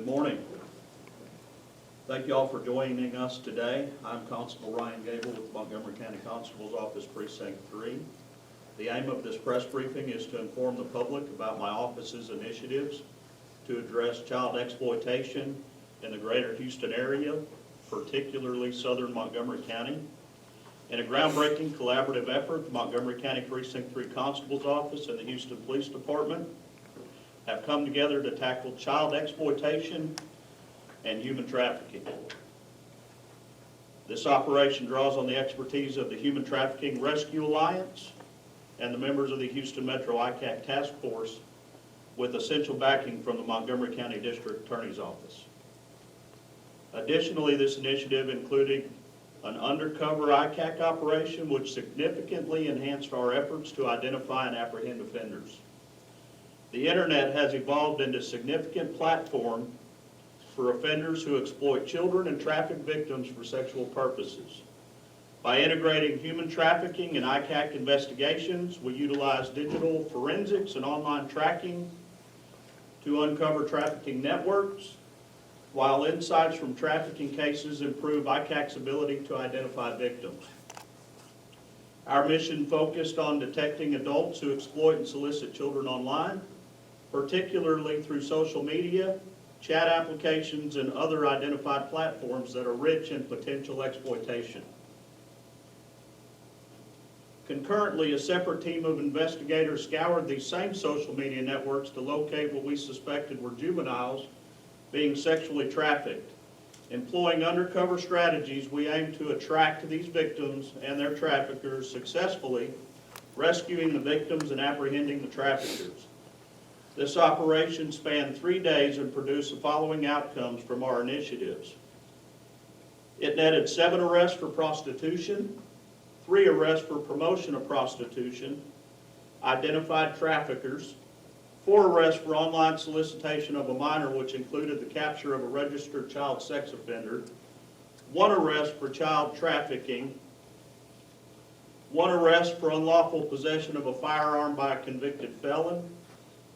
Good morning. Thank you all for joining us today. I'm Constable Ryan Gable with Montgomery County Constables Office Precinct 3. The aim of this press briefing is to inform the public about my office's initiatives to address child exploitation in the greater Houston area, particularly southern Montgomery County. In a groundbreaking collaborative effort, the Montgomery County Precinct 3 Constable's Office and the Houston Police Department have come together to tackle child exploitation and human trafficking. This operation draws on the expertise of the Human Trafficking Rescue Alliance and the members of the Houston Metro ICAT Task Force, with essential backing from the Montgomery County District Attorney's Office. Additionally, this initiative included an undercover ICAT operation which significantly enhanced our efforts to identify and apprehend offenders. The internet has evolved into a significant platform for offenders who exploit children and traffic victims for sexual purposes. By integrating human trafficking and ICAT investigations, we utilize digital forensics and online tracking to uncover trafficking networks, while insights from trafficking cases improve ICAT's ability to identify victims. Our mission focused on detecting adults who exploit and solicit children online, particularly through social media, chat applications, and other identified platforms that are rich in potential exploitation. Concurrently, a separate team of investigators scoured these same social media networks to locate what we suspected were juveniles being sexually trafficked. Employing undercover strategies, we aim to attract these victims and their traffickers successfully, rescuing the victims and apprehending the traffickers. This operation spanned 3 days and produced the following outcomes from our initiatives. It netted 7 arrests for prostitution, 3 arrests for promotion of prostitution, identified traffickers, 4 arrests for online solicitation of a minor, which included the capture of a registered child sex offender, 1 arrest for child trafficking, 1 arrest for unlawful possession of a firearm by a convicted felon,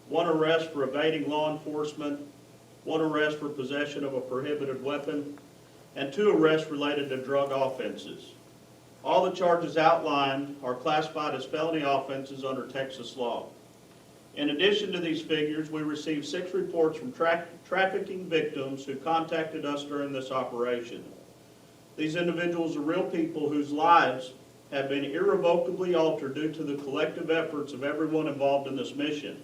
1 arrest for evading law enforcement, 1 arrest for possession of a prohibited weapon, and 2 arrests related to drug offenses. All the charges outlined are classified as felony offenses under Texas law. In addition to these figures, we received 6 reports from trafficking victims who contacted us during this operation. These individuals are real people whose lives have been irrevocably altered due to the collective efforts of everyone involved in this mission.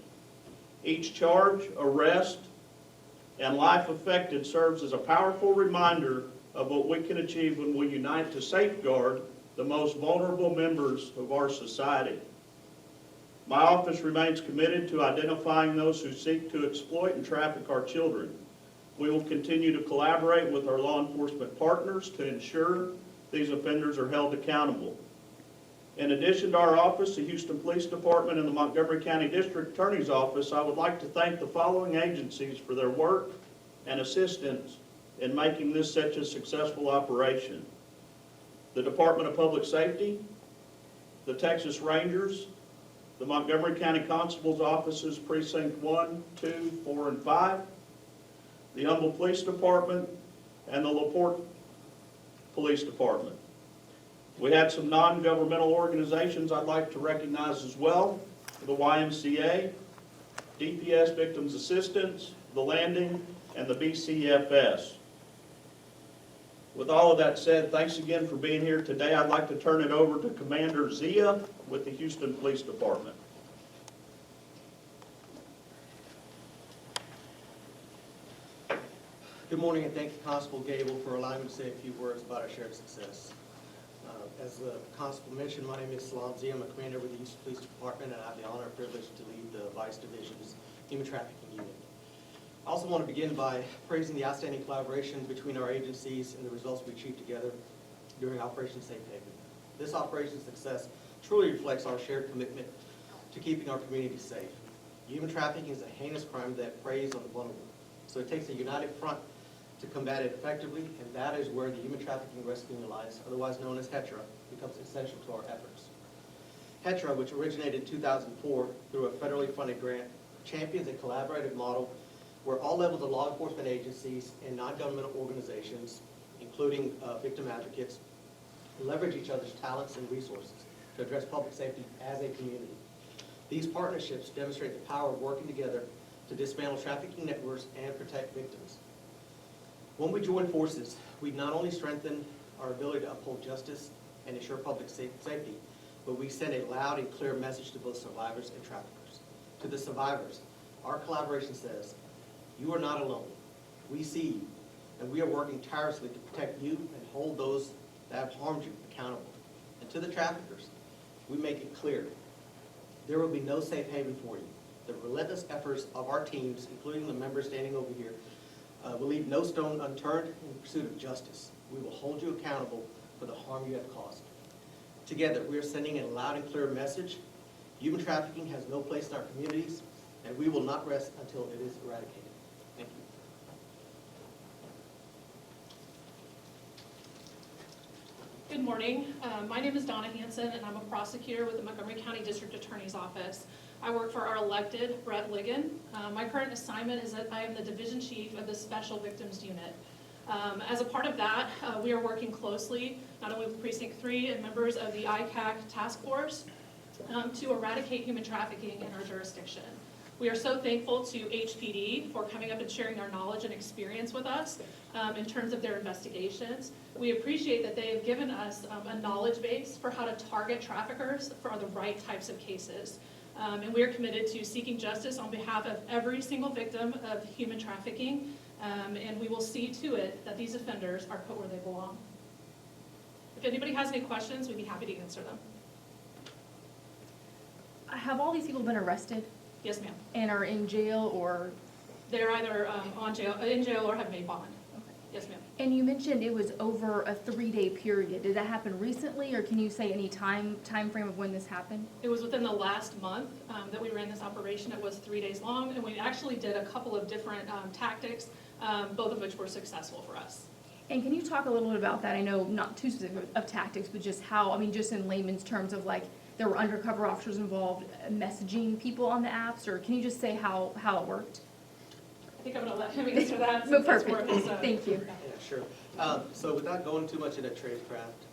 Each charge, arrest, and life affected serves as a powerful reminder of what we can achieve when we unite to safeguard the most vulnerable members of our society. My office remains committed to identifying those who seek to exploit and traffic our children. We will continue to collaborate with our law enforcement partners to ensure these offenders are held accountable. In addition to our office, the Houston Police Department, and the Montgomery County District Attorney's Office, I would like to thank the following agencies for their work and assistance in making this such a successful operation: the Department of Public Safety, the Texas Rangers, the Montgomery County Constable's Offices Precinct 1, 2, 4, and 5, the Humble Police Department, and the LaPorte Police Department. We had some non-governmental organizations I'd like to recognize as well: the YMCA, DPS Victims Assistance, the Landing, and the BCFS. With all of that said, thanks again for being here today. I'd like to turn it over to Commander Zia with the Houston Police Department. Good morning, and thank you, Constable Gable, for allowing me to say a few words about our shared success. As the Constable mentioned, my name is Salam Zia. I'm a commander with the Houston Police Department, and I have the honor and privilege to lead the Vice Division's Human Trafficking Unit. I also want to begin by praising the outstanding collaboration between our agencies and the results we achieved together during Operation Safe Haven. This operation's success truly reflects our shared commitment to keeping our community safe. Human trafficking is a heinous crime that preys on the vulnerable, so it takes a united front to combat it effectively, and that is where the Human Trafficking Rescue Alliance, otherwise known as HETRA, becomes essential to our efforts. HETRA, which originated in 2004 through a federally funded grant, champions a collaborative model where all levels of law enforcement agencies and non-governmental organizations, including victim advocates, leverage each other's talents and resources to address public safety as a community. These partnerships demonstrate the power of working together to dismantle trafficking networks and protect victims. When we join forces, we not only strengthen our ability to uphold justice and ensure public safety, but we send a loud and clear message to both survivors and traffickers. To the survivors, our collaboration says, you are not alone. We see you, and we are working tirelessly to protect you and hold those that have harmed you accountable. And to the traffickers, we make it clear, there will be no safe haven for you. The relentless efforts of our teams, including the members standing over here, will leave no stone unturned in pursuit of justice. We will hold you accountable for the harm you have caused. Together, we are sending a loud and clear message. Human trafficking has no place in our communities, and we will not rest until it is eradicated. Thank you. Good morning. My name is Donna Hansen, and I'm a prosecutor with the Montgomery County District Attorney's Office. I work for our elected Brett Ligon. My current assignment is that I am the Division Chief of the Special Victims Unit. As a part of that, we are working closely, not only with Precinct 3 and members of the ICAT task force, to eradicate human trafficking in our jurisdiction. We are so thankful to HPD for coming up and sharing their knowledge and experience with us in terms of their investigations. We appreciate that they have given us a knowledge base for how to target traffickers for the right types of cases. And we are committed to seeking justice on behalf of every single victim of human trafficking, and we will see to it that these offenders are put where they belong. If anybody has any questions, we'd be happy to answer them. Have all these people been arrested Yes, ma'am. and are in jail or? They're either in jail or have made bond. Yes, ma'am. And you mentioned it was over a 3-day period. Did that happen recently, or can you say any time frame of when this happened? It was within the last month that we ran this operation. It was 3 days long, and we actually did a couple of different tactics, both of which were successful for us. And can you talk a little bit about that? I know not too specific of tactics, but just how, I mean, just in layman's terms of like, there were undercover officers involved messaging people on the apps, or can you just say how it worked? I think I'm going to let him answer that. But perfect, thank you. Yeah, sure. So without going too much into tradecraft,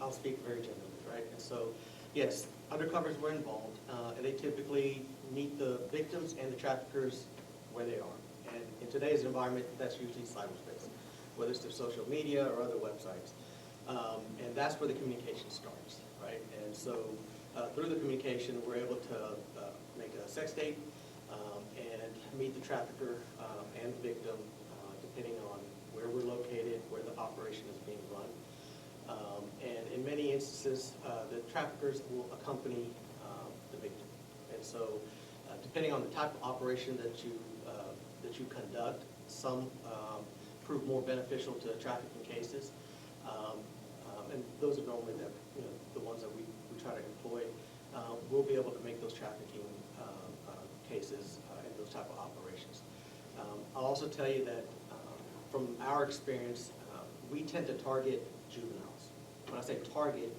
I'll speak very generally, right? And so, yes, undercovers were involved, and they typically meet the victims and the traffickers where they are. And in today's environment, that's usually cyberspace, whether it's through social media or other websites. And that's where the communication starts, right? And so through the communication, we're able to make a sex date and meet the trafficker and the victim, depending on where we're located, where the operation is being run. And in many instances, the traffickers will accompany the victim. And so depending on the type of operation that you conduct, some prove more beneficial to trafficking cases. And those are normally the ones that we try to employ. We'll be able to make those trafficking cases and those type of operations. I'll also tell you that from our experience, we tend to target juveniles. When I say target,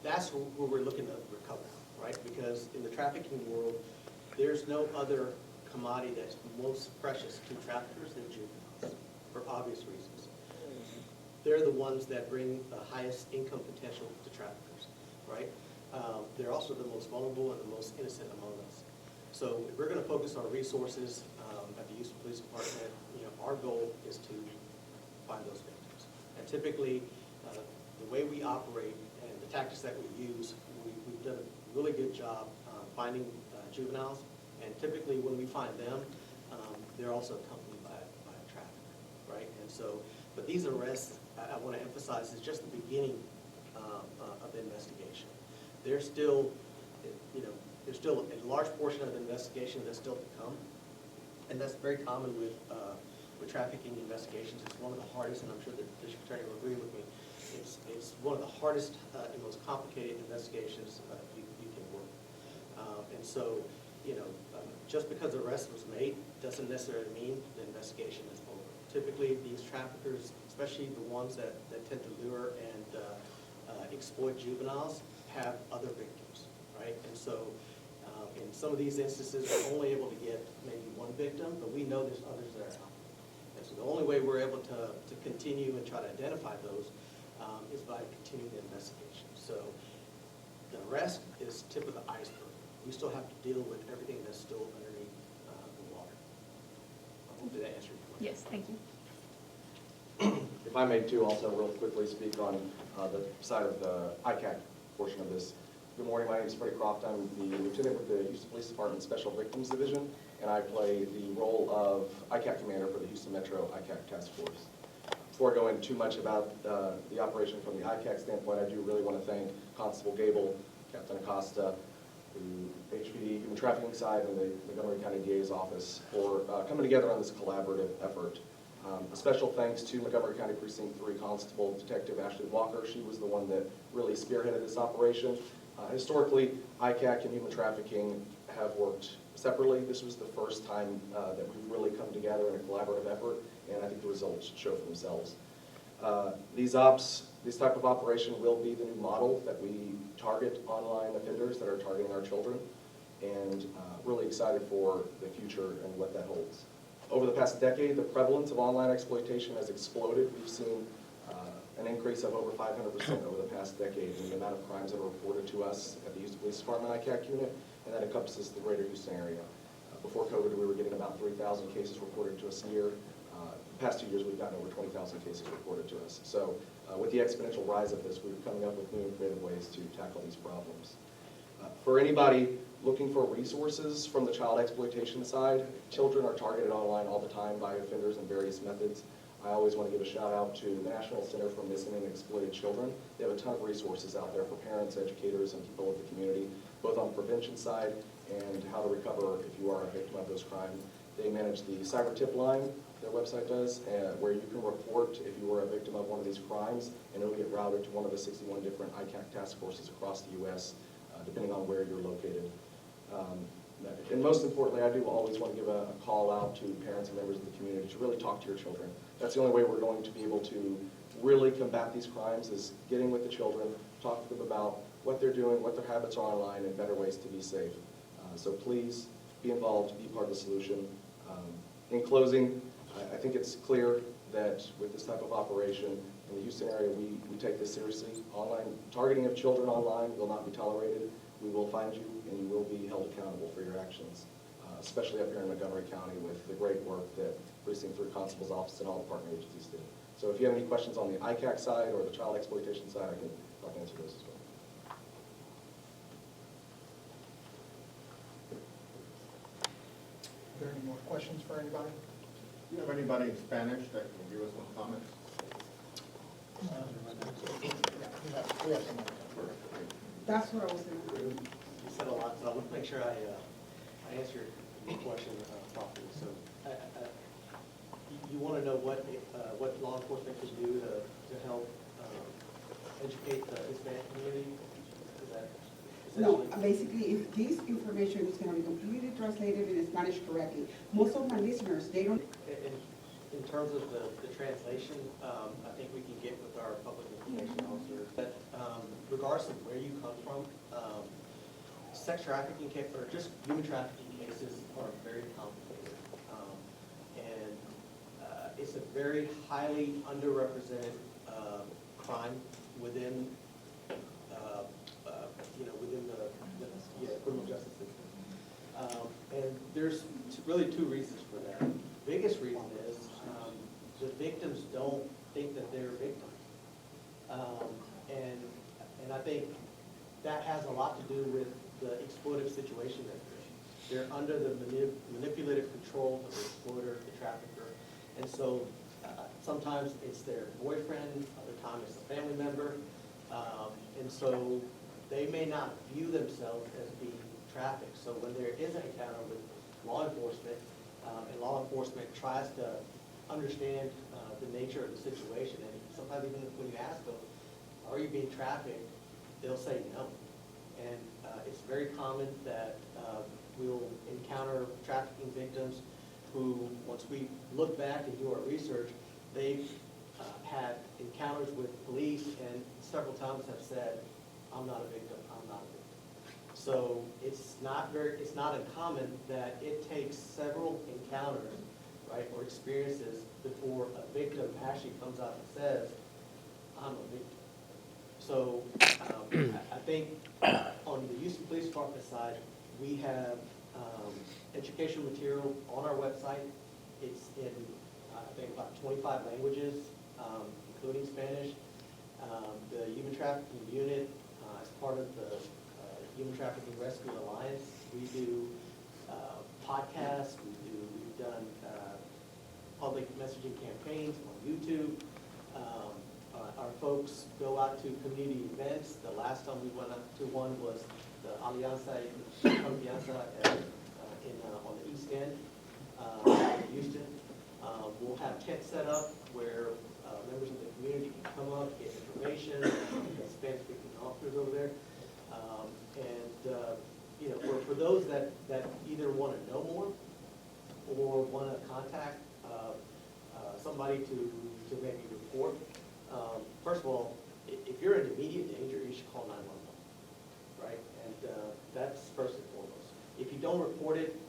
that's where we're looking to recover, right? Because in the trafficking world, there's no other commodity that's most precious to traffickers than juveniles, for obvious reasons. They're the ones that bring the highest income potential to traffickers, right? They're also the most vulnerable and the most innocent among us. So if we're going to focus our resources at the Houston Police Department, our goal is to find those victims. And typically, the way we operate and the tactics that we use, we've done a really good job finding juveniles. And typically, when we find them, they're also accompanied by a trafficker, right? And so, but these arrests, I want to emphasize, is just the beginning of the investigation. There's still, there's still a large portion of the investigation that's still to come, and that's very common with trafficking investigations. It's one of the hardest, and I'm sure the district attorney will agree with me. It's one of the hardest and most complicated investigations you can work. And so, just because the arrest was made doesn't necessarily mean the investigation is over. Typically, these traffickers, especially the ones that tend to lure and exploit juveniles, have other victims, right? And so in some of these instances, we're only able to get maybe one victim, but we know there's others that are out. And so the only way we're able to continue and try to identify those is by continuing the investigation. So the rest is tip of the iceberg. We still have to deal with everything that's still underneath the water. I hope that answered your question. Yes, thank you. If I may too, also real quickly speak on the side of the ICAT portion of this. Good morning, my name is Freddie Croft. I'm the lieutenant with the Houston Police Department Special Victims Division, and I play the role of ICAT commander for the Houston Metro ICAT Task Force. Before I go into too much about the operation from the ICAT standpoint, I do really want to thank Constable Gable, Captain Acosta, the HPD Human Trafficking side, and the Montgomery County DA's office for coming together on this collaborative effort. A special thanks to Montgomery County Precinct 3 Constable Detective Ashley Walker. She was the one that really spearheaded this operation. Historically, ICAC and human trafficking have worked separately. This was the first time that we've really come together in a collaborative effort, and I think the results show for themselves. This type of operation will be the new model that we target online offenders that are targeting our children, and really excited for the future and what that holds. Over the past decade, the prevalence of online exploitation has exploded. We've seen an increase of over 500% over the past decade in the amount of crimes that are reported to us at the Houston Police Department ICAC unit, and that encompasses the greater Houston area. Before COVID, we were getting about 3,000 cases reported to us a year. The past 2 years, we've gotten over 20,000 cases reported to us. So with the exponential rise of this, we're coming up with new and creative ways to tackle these problems. For anybody looking for resources from the child exploitation side, children are targeted online all the time by offenders in various methods. I always want to give a shout out to the National Center for Missing and Exploited Children. They have a ton of resources out there for parents, educators, and people of the community, both on the prevention side and how to recover if you are a victim of those crimes. They manage the cyber tip line, their website does, where you can report if you were a victim of one of these crimes, and it'll get routed to one of the 61 different ICAC task forces across the U.S., depending on where you're located. And most importantly, I do always want to give a call out to parents and members of the community to really talk to your children. That's the only way we're going to be able to really combat these crimes, is getting with the children, talk to them about what they're doing, what their habits are online, and better ways to be safe. So please be involved, be part of the solution. In closing, I think it's clear that with this type of operation in the Houston area, we take this seriously. Online targeting of children online will not be tolerated. We will find you, and you will be held accountable for your actions, especially up here in Montgomery County with the great work that Precinct 3 Constable's Office and all the partner agencies did. So if you have any questions on the ICAC side or the child exploitation side, I can answer those as well. Are there any more questions for anybody? Do you have anybody in Spanish that can give us some comments? We have somebody. That's what I was thinking. You said a lot, so I want to make sure I answer your question properly. So you want to know what law enforcement can do to help educate the Hispanic community? Is that No, essentially? basically, if this information is going to be completely translated in Spanish correctly, most of my listeners, they don't. In terms of the translation, I think we can get with our public information officer. But regardless of where you come from, sex trafficking or just human trafficking cases are very complicated. And it's a very highly underrepresented crime within within the criminal justice system. And there's really two reasons for that. The biggest reason is the victims don't think that they're victims. And I think that has a lot to do with the exploitive situation that they're in. They're under the manipulative control of the exploiter, the trafficker. And so sometimes it's their boyfriend, other times it's a family member. And so they may not view themselves as being trafficked. So when there is an encounter with law enforcement, and law enforcement tries to understand the nature of the situation, and sometimes even when you ask them, are you being trafficked, they'll say no. And it's very common that we'll encounter trafficking victims who, once we look back and do our research, they've had encounters with police and several times have said, I'm not a victim, I'm not a victim. So it's not uncommon that it takes several encounters, right, or experiences before a victim actually comes out and says, I'm a victim. So I think on the Houston Police Department side, we have educational material on our website. It's in, I think, about 25 languages, including Spanish. The Human Trafficking Unit, as part of the Human Trafficking Rescue Alliance, we do podcasts, we've done public messaging campaigns on YouTube. Our folks go out to community events. The last time we went out to one was the Alianza Confianza on the East End, in Houston. We'll have tents set up where members of the community can come up, get information, Spanish-speaking officers over there. You know, for those that either want to know more or want to contact somebody to maybe report, first of all, if you're in immediate danger, you should call 911, right? And that's first and foremost. If you don't report it,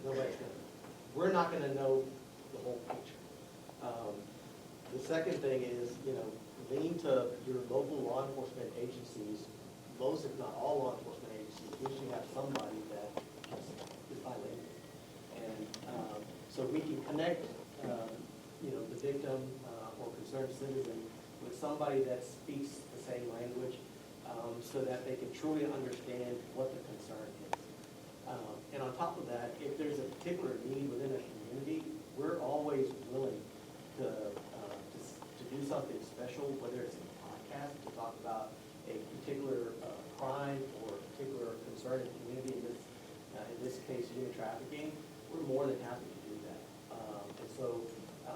nobody's going to know. We're not going to know the whole picture. The second thing is, you know, lean to your local law enforcement agencies. Most, if not all law enforcement agencies, usually have somebody that is bilingual. And so we can connect, you know, the victim or concerned citizen with somebody that speaks the same language so that they can truly understand what the concern is. And on top of that, if there's a particular need within a community, we're always willing to do something special, whether it's a podcast to talk about a particular crime or a particular concern in the community, in this case, human trafficking. We're more than happy to do that. And so,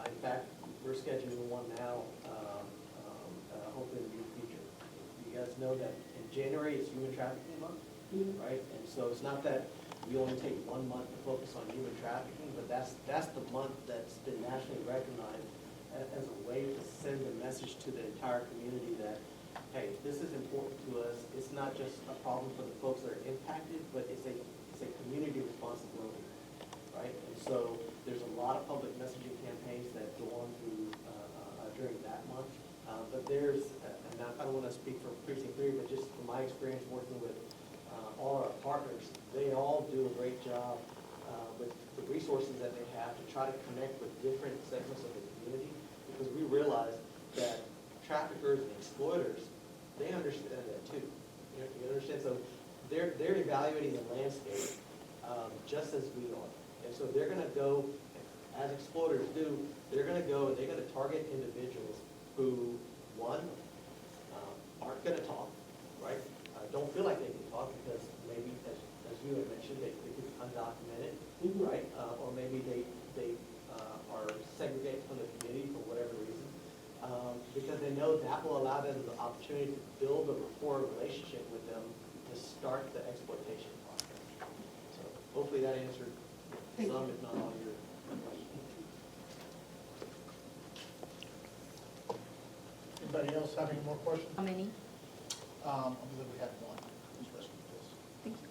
in fact, we're scheduling one now, hopefully in the near future. You guys know that in January is Human Trafficking Month, right? And so it's not that we only take 1 month to focus on human trafficking, but that's the month that's been nationally recognized as a way to send a message to the entire community that, hey, this is important to us. It's not just a problem for the folks that are impacted, but it's a community responsibility, right? And so there's a lot of public messaging campaigns that go on through during that month. But there's, and I don't want to speak for Precinct 3, but just from my experience working with all our partners, they all do a great job with the resources that they have to try to connect with different segments of the community, because we realize that traffickers and exploiters, they understand that too. You understand? So they're evaluating the landscape just as we are. And so they're going to go, as exploiters do, they're going to go and they're going to target individuals who, one, aren't going to talk, right? Don't feel like they can talk because maybe, as you had mentioned, they could be undocumented, right? Or maybe they are segregated from the community for whatever reason. Because they know that will allow them the opportunity to build a rapport relationship with them to start the exploitation process. So hopefully that answered some, if not all, your questions. Anybody else have any more questions? How many? I believe we have one. Ms. Rescue, please. Thank you.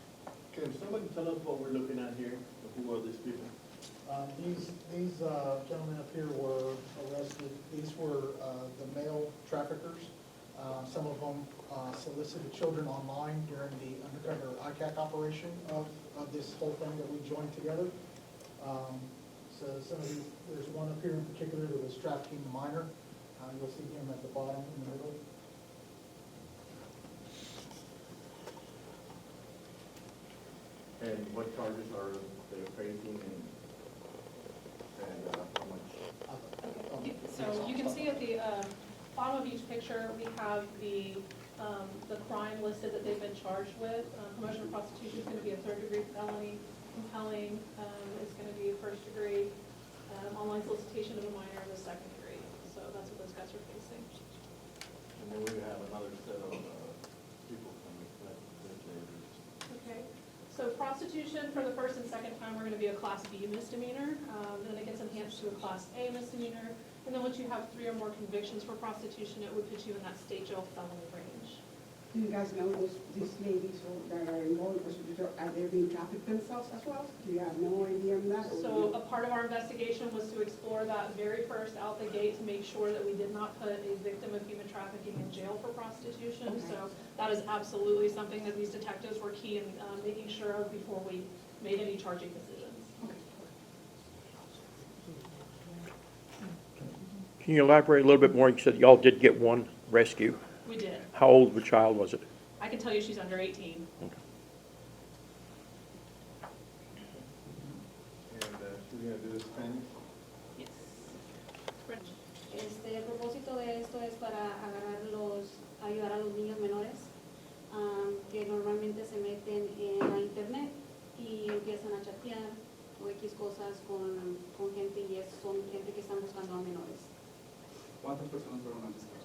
Can somebody tell us what we're looking at here? Who are these people? These gentlemen up here were arrested. These were the male traffickers. Some of them solicited children online during the undercover ICAT operation of this whole thing that we joined together. So some of these, there's one up here in particular that was trafficking a minor. You'll see him at the bottom in the middle. And what charges are they facing and how much? So you can see at the bottom of each picture, we have the crime listed that they've been charged with. Promotion of prostitution is going to be a third-degree felony. Compelling is going to be a first degree. Online solicitation of a minor is a second degree. So that's what those guys are facing. And then we have another set of people coming back. Okay. So prostitution for the first and second time, we're going to be a Class B misdemeanor. Then it gets enhanced to a Class A misdemeanor. And then once you have 3 or more convictions for prostitution, it would put you in that state jail felony range. Do you guys know these ladies that are involved in prostitution, are they being trafficked themselves as well? Do you have no idea on that? or So no? a part of our investigation was to explore that very first out the gate to make sure that we did not put a victim of human trafficking in jail for prostitution. Okay. So that is absolutely something that these detectives were key in making sure of before we made any charging decisions. Can you elaborate a little bit more? You said y'all did get one rescue. We did. How old of a child was it? I can tell you she's under 18. And she's gonna do the Spanish? Yes. El propósito de esto es para ayudar a los niños menores que normalmente se meten en la internet y empiezan a chatear o X cosas con gente y son gente que están buscando a menores. ¿Cuántas personas fueron arrestadas?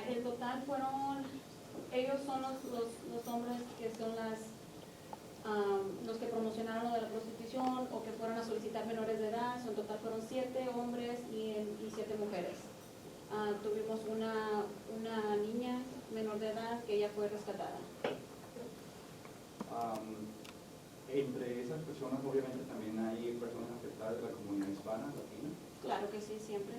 El total ellos son los hombres que son los que promocionaron lo de la prostitución o que fueron a solicitar menores de edad. En total fueron 7 hombres y 7 mujeres. Tuvimos una niña menor de edad que ella fue rescatada. Entre esas personas obviamente también hay personas afectadas de la comunidad hispana, latina. Claro que sí, siempre.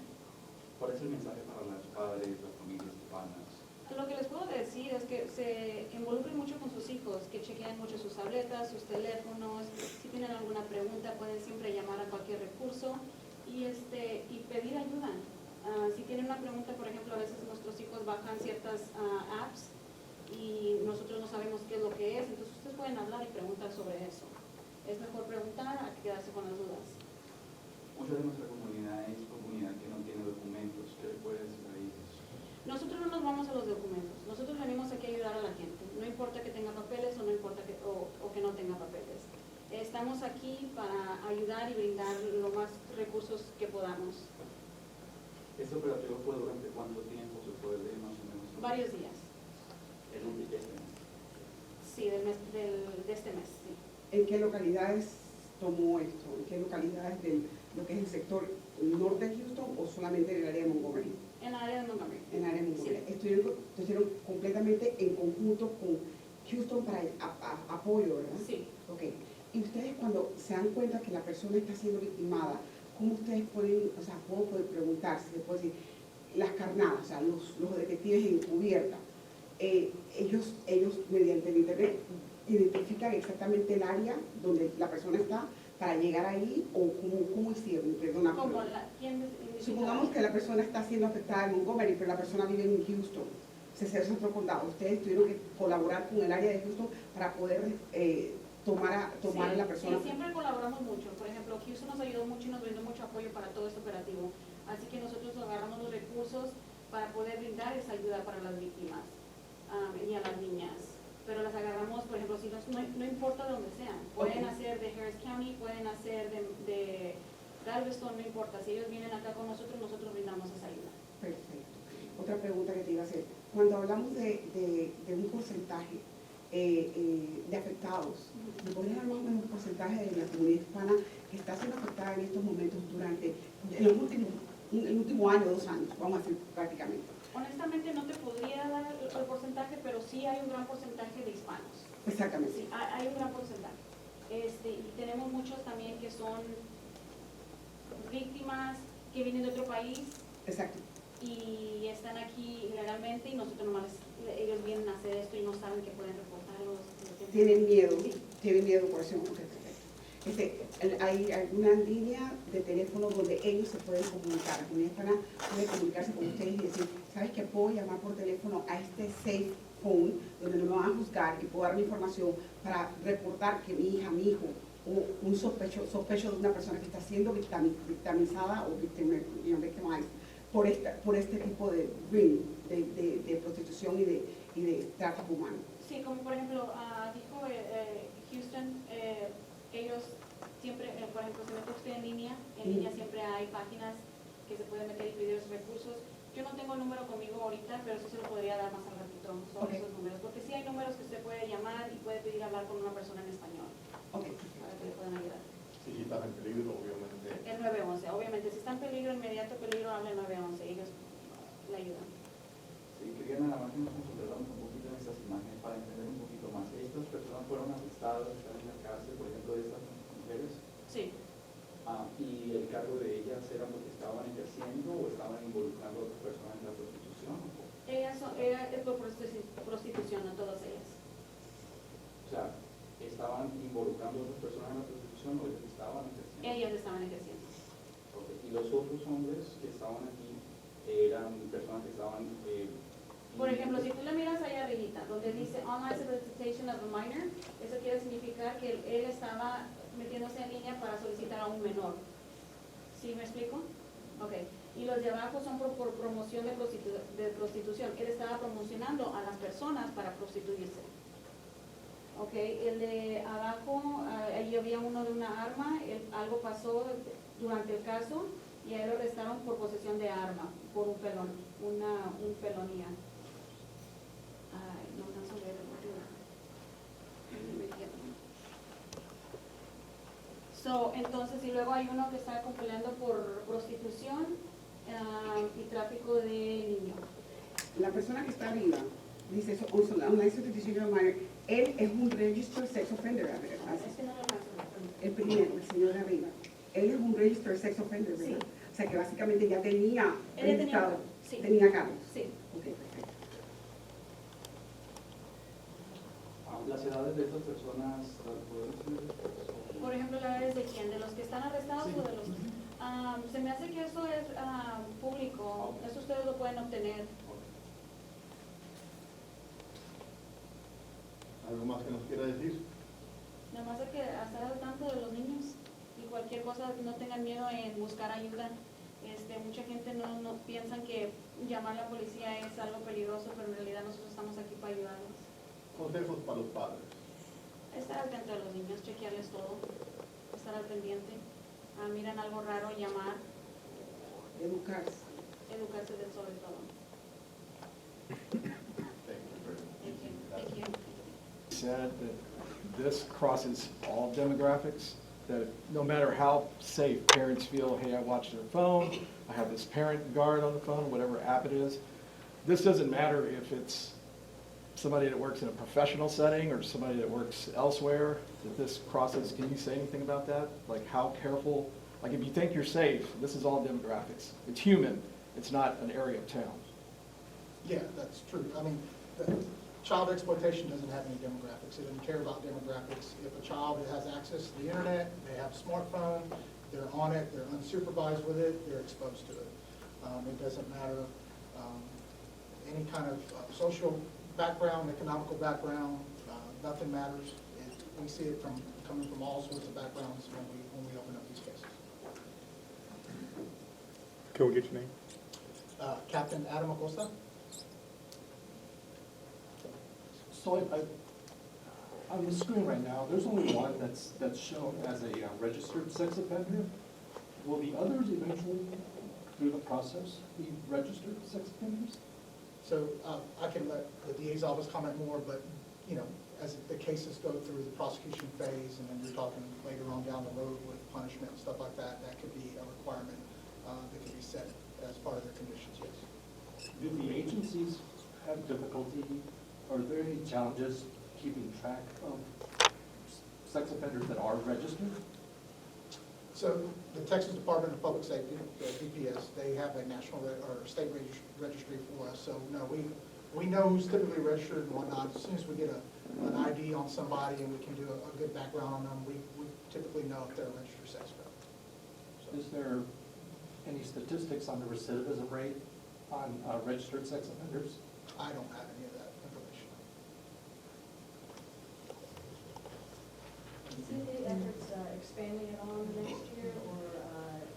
¿Cuál es el mensaje para los padres, las familias hispanas? Lo que les puedo decir es que se involucren mucho con sus hijos, que chequeen mucho sus tabletas, sus teléfonos. Si tienen alguna pregunta pueden siempre llamar a cualquier recurso y pedir ayuda. Si tienen una pregunta, por ejemplo, a veces nuestros hijos bajan ciertas apps y nosotros no sabemos qué es lo que es, entonces ustedes pueden hablar y preguntar sobre eso. Es mejor preguntar a que quedarse con las dudas. Mucha de nuestra comunidad es comunidad que no tiene documentos. ¿Qué le puedes decir a ellos? Nosotros no nos vamos a los documentos, nosotros venimos aquí a ayudar a la gente, no importa que tenga papeles o no importa que no tenga papeles. Estamos aquí para ayudar y brindar lo más recursos que podamos. ¿Este operativo fue durante cuánto tiempo? ¿Se puede leer más o menos? Varios días, Este mes. sí, de este mes, sí. ¿En qué localidades tomó esto? ¿En qué localidades de lo que es el sector norte de Houston o solamente en el área de Montgomery? En el área de Montgomery. En el área de Montgomery. Sí. Estuvieron completamente en conjunto con Houston para el apoyo, ¿verdad? Sí. Ok. Y ustedes cuando se dan cuenta que la persona está siendo victimada, ¿cómo ustedes pueden, o sea, cómo pueden preguntar, si se puede decir, las carnadas, o sea, los detectives encubierta, ellos mediante el internet identifican exactamente el área donde la persona está para llegar ahí o cómo hicieron? Perdona. Como ¿quién Supongamos que la persona está siendo afectada en Montgomery, pero la persona vive en Houston, ese es otro condado. Ustedes tuvieron que colaborar con el área de Houston para poder tomar a la persona. Sí, siempre colaboramos mucho. Por ejemplo, Houston nos ayudó mucho y nos brindó mucho apoyo para todo este operativo. Así que nosotros agarramos los recursos para poder brindar esa ayuda para las víctimas y a las niñas. Pero las agarramos, por ejemplo, si no importa de dónde sean. Pueden hacer de Harris County, pueden hacer de Galveston, no importa. Si ellos vienen acá con nosotros, nosotros brindamos esa ayuda. Perfecto. Otra pregunta que te iba a hacer. Cuando hablamos de un porcentaje de afectados, ¿me podrías dar más o menos un porcentaje de la comunidad hispana que está siendo afectada en estos momentos durante el último año, 2 años, vamos a decir prácticamente? Honestamente no te podría dar el porcentaje, pero sí hay un gran porcentaje de hispanos. Exactamente. Sí, hay un gran porcentaje. Y tenemos muchos también que son víctimas que vienen de otro país Exacto. y están aquí ilegalmente y nosotros nomás ellos vienen a hacer esto y no saben que pueden reportarlos. Tienen miedo, Sí. tienen miedo por eso. Ok, perfecto. Hay alguna línea de teléfono donde ellos se pueden comunicar. La comunidad hispana puede comunicarse con ustedes y decir, ¿sabes qué? Puedo llamar por teléfono a este safe phone donde no me van a juzgar y puedo dar mi información para reportar que mi hija, mi hijo o un sospecho de una persona que está siendo victimizada o victimized por este tipo de ring, de prostitución y de tráfico humano. Sí, como por ejemplo dijo Houston, ellos siempre, por ejemplo, si mete usted en línea siempre hay páginas que se pueden meter y pedir esos recursos. Yo no tengo el número conmigo ahorita, pero sí se lo podría dar más al ratito sobre esos números, porque sí hay números que usted puede llamar y puede pedir hablar con una persona en español para que le puedan ayudar. Si estás en peligro, obviamente. El 911, obviamente, si está en peligro, inmediato peligro, habla el 911, ellos le ayudan. Sí, quería nada más que nos concentráramos un poquito en esta tocando a otras personas en la prostitución o ellas estaban ejerciendo? Ellas estaban ejerciendo. Ok. ¿Y los otros hombres que estaban aquí eran personas que estaban... Por ejemplo, si tú le miras allá arribita, donde dice Online Solicitation of a Minor, eso quiere significar que él estaba metiéndose en línea para solicitar a un menor. ¿Sí me explico? Ok. Y los de abajo son por promoción de prostitución. Él estaba promocionando a las personas para prostituirse. Ok. El de abajo, ahí había uno de una arma, algo pasó durante el caso y a él lo arrestaron por posesión de arma, por un felonía. Ay, no alcanzo a leer el último. Entonces, y luego hay uno que está peleando por prostitución y tráfico de niños. La persona que está arriba dice eso, online solicitation of a minor. Él es un registered sex offender, ¿verdad? Es que no lo alcanzo a leer. El primero, el señor de arriba. Él es un registered sex offender, ¿verdad? Sí. O sea que básicamente ya tenía Él ya tenía registrado, cargos, sí. tenía cargos. Sí. Ok, perfecto. Las edades de estas personas, ¿podemos decir? Por ejemplo, ¿la edad es de quién? ¿De los que están arrestados o de los...? Se me hace que eso es público. Eso ustedes lo pueden obtener. ¿Algo más que nos quiera decir? Nada más hay que estar al tanto de los niños y cualquier cosa, no tengan miedo en buscar ayuda. Mucha gente no piensan que llamar a la policía es algo peligroso, pero en realidad nosotros estamos aquí para ayudarlos. Consejos para los padres. Estar al tanto de los niños, chequearles todo, estar al pendiente. Miran algo raro, llamar, Educarse. educarse sobre todo. Thank you. Said that this crosses all demographics, that no matter how safe parents feel, hey, I watch their phone, I have this parent guard on the phone, whatever app it is, this doesn't matter if it's somebody that works in a professional setting or somebody that works elsewhere, that this crosses. Can you say anything about that? Like how careful, like if you think you're safe, this is all demographics. It's human, it's not an area of town. Yeah, that's true. I mean, child exploitation doesn't have any demographics. It doesn't care about demographics. If a child has access to the internet, they have a smartphone, they're on it, they're unsupervised with it, they're exposed to it. It doesn't matter any kind of social background, economical background, nothing matters. We see it coming from all sorts of backgrounds when we open up these cases. Can we get your name? Captain Adam Acosta. So on the screen right now, there's only one that's shown as a registered sex offender. Will the others eventually, through the process, be registered sex offenders? So I can let the DA's office comment more, but, you know, as the cases go through the prosecution phase, and then you're talking later on down the road with punishment and stuff like that, that could be a requirement that could be set as part of their conditions, yes. Do the agencies have difficulty, are there any challenges keeping track of sex offenders that are registered? So the Texas Department of Public Safety, the DPS, they have a national or state registry for us. So no, we know who's typically registered and whatnot. As soon as we get an ID on somebody and we can do a good background on them, we typically know if they're a registered sex offender. So. Is there any statistics on the recidivism rate on registered sex offenders? I don't have any of that information. Do you see the efforts expanding at all in the next year, or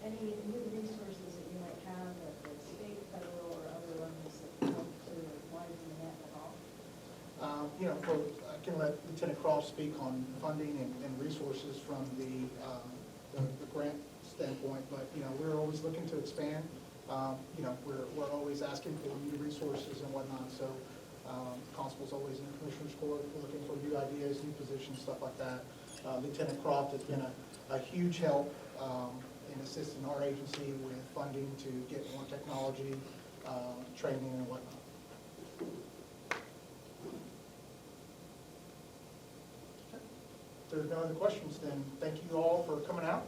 any new resources that you might have at the state, federal, or other levels that can help to widen the net at all? You know, I can let Lieutenant Croft speak on funding and resources from the grant standpoint, but, you know, we're always looking to expand. You know, we're always asking for new resources and whatnot, so Constables always in the Commissioner's Court, we're looking for new ideas, new positions, stuff like that. Lieutenant Croft has been a huge help in assisting our agency with funding to get more technology, training and whatnot. If there's no other questions, then thank you all for coming out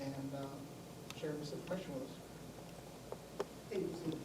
and sharing this information with us. Thank you.